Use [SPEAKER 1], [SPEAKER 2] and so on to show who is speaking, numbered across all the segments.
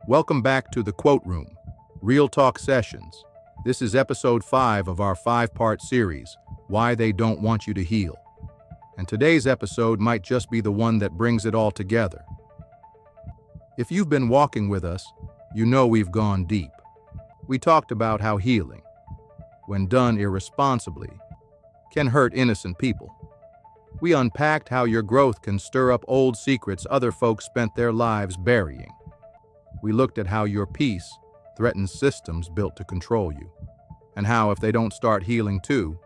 [SPEAKER 1] Welcome back to the Quote Room, Real Talk Sessions. This is episode 5 of our 5-part series, Why They Don't Want You to Heal. And today's episode might just be the one that brings it all together. If you've been walking with us, you know we've gone deep. We talked about how healing, when done irresponsibly, can hurt innocent people. We unpacked how your growth can stir up old secrets other folks spent their lives burying. We looked at how your peace threatens systems built to control you, and how if they don't start healing too,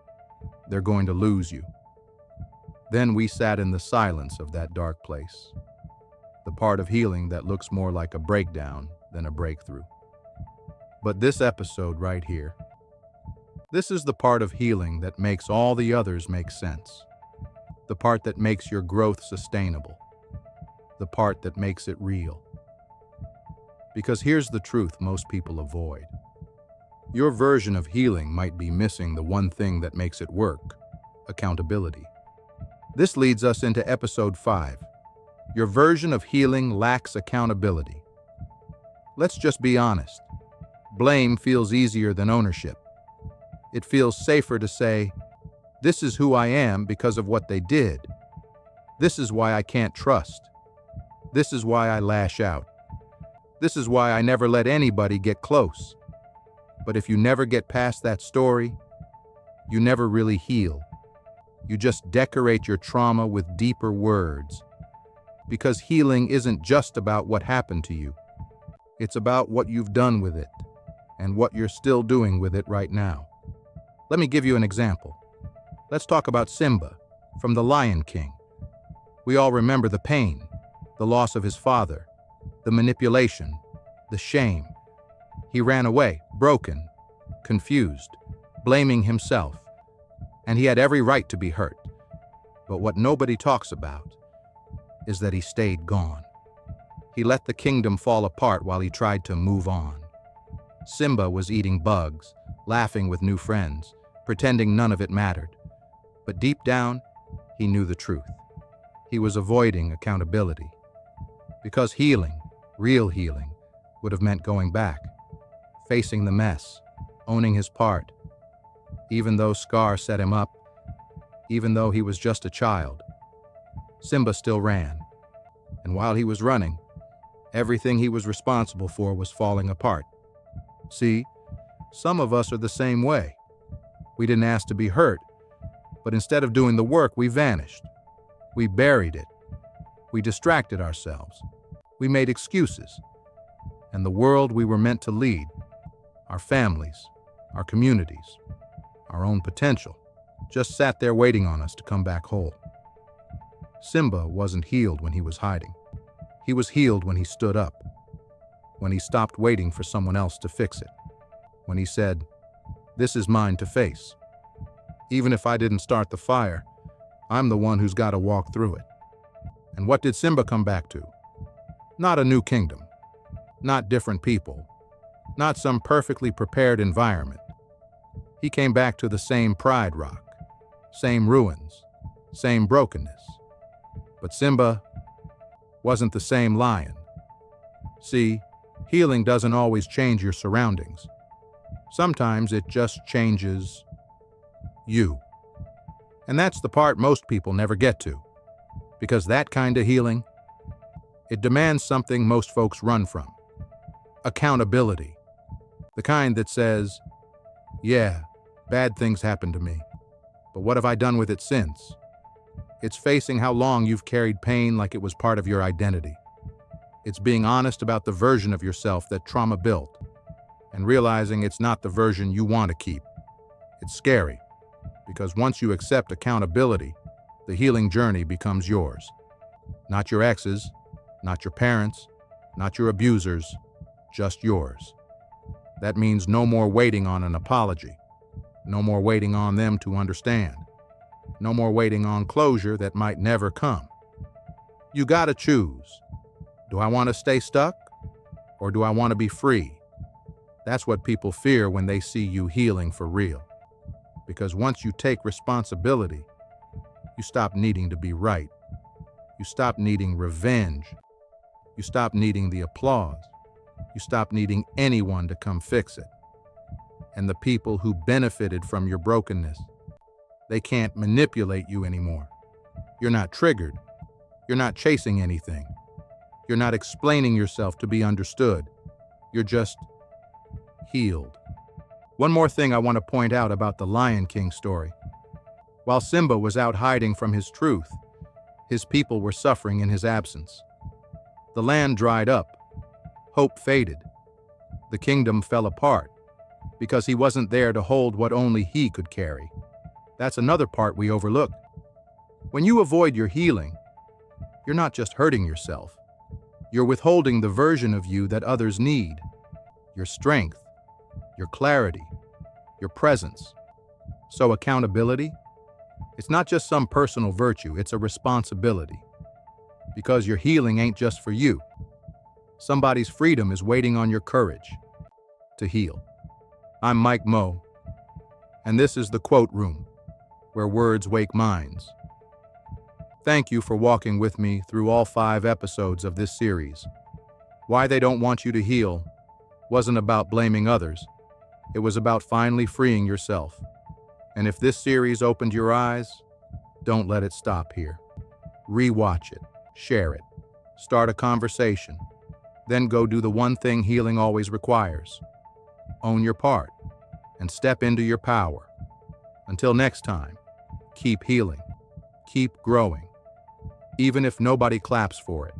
[SPEAKER 1] they're going to lose you. Then we sat in the silence of that dark place, the part of healing that looks more like a breakdown than a breakthrough. But this episode right here, this is the part of healing that makes all the others make sense. The part that makes your growth sustainable. The part that makes it real. Because here's the truth most people avoid. Your version of healing might be missing the one thing that makes it work: accountability. This leads us into episode 5. Your version of healing lacks accountability. Let's just be honest. Blame feels easier than ownership. It feels safer to say, "This is who I am because of what they did. This is why I can't trust. This is why I lash out. This is why I never let anybody get close." But if you never get past that story, you never really heal. You just decorate your trauma with deeper words. Because healing isn't just about what happened to you. It's about what you've done with it and what you're still doing with it right now. Let me give you an example. Let's talk about Simba from The Lion King. We all remember the pain, the loss of his father, the manipulation, the shame. He ran away, broken, confused, blaming himself, and he had every right to be hurt. But what nobody talks about is that he stayed gone. He let the kingdom fall apart while he tried to move on. Simba was eating bugs, laughing with new friends, pretending none of it mattered. But deep down, he knew the truth. He was avoiding accountability. Because healing, real healing, would have meant going back, facing the mess, owning his part. Even though Scar set him up, even though he was just a child, Simba still ran. And while he was running, everything he was responsible for was falling apart. See, some of us are the same way. We didn't ask to be hurt, but instead of doing the work, we vanished. We buried it. We distracted ourselves. We made excuses. And the world we were meant to lead, our families, our communities, our own potential, just sat there waiting on us to come back whole. Simba wasn't healed when he was hiding. He was healed when he stood up, when he stopped waiting for someone else to fix it, when he said, "This is mine to face. Even if I didn't start the fire, I'm the one who's got to walk through it." And what did Simba come back to? Not a new kingdom, not different people, not some perfectly prepared environment. He came back to the same pride rock, same ruins, same brokenness. But Simba wasn't the same lion. See, healing doesn't always change your surroundings. Sometimes it just changes you. And that's the part most people never get to. Because that kind of healing, it demands something most folks run from. Accountability. The kind that says, "Yeah, bad things happened to me, but what have I done with it since?" It's facing how long you've carried pain like it was part of your identity. It's being honest about the version of yourself that trauma built, and realizing it's not the version you want to keep. It's scary, because once you accept accountability, the healing journey becomes yours. Not your ex's, not your parents, not your abusers, just yours. That means no more waiting on an apology, no more waiting on them to understand, no more waiting on closure that might never come. You gotta choose. Do I want to stay stuck, or do I want to be free? That's what people fear when they see you healing for real. Because once you take responsibility, you stop needing to be right. You stop needing revenge. You stop needing the applause. You stop needing anyone to come fix it. And the people who benefited from your brokenness, they can't manipulate you anymore. You're not triggered. You're not chasing anything. You're not explaining yourself to be understood. You're just healed. One more thing I want to point out about the Lion King story. While Simba was out hiding from his truth, his people were suffering in his absence. The land dried up. Hope faded. The kingdom fell apart because he wasn't there to hold what only he could carry. That's another part we overlook. When you avoid your healing, you're not just hurting yourself. You're withholding the version of you that others need. Your strength, your clarity, your presence. So accountability? It's not just some personal virtue, it's a responsibility. Because your healing ain't just for you. Somebody's freedom is waiting on your courage to heal. I'm Mike Moe, and this is the Quote Room, where words wake minds. Thank you for walking with me through all 5 episodes of this series. Why They Don't Want You to Heal wasn't about blaming others. It was about finally freeing yourself. And if this series opened your eyes, don't let it stop here. Rewatch it, share it, start a conversation, then go do the one thing healing always requires. Own your part and step into your power. Until next time, keep healing, keep growing, even if nobody claps for it.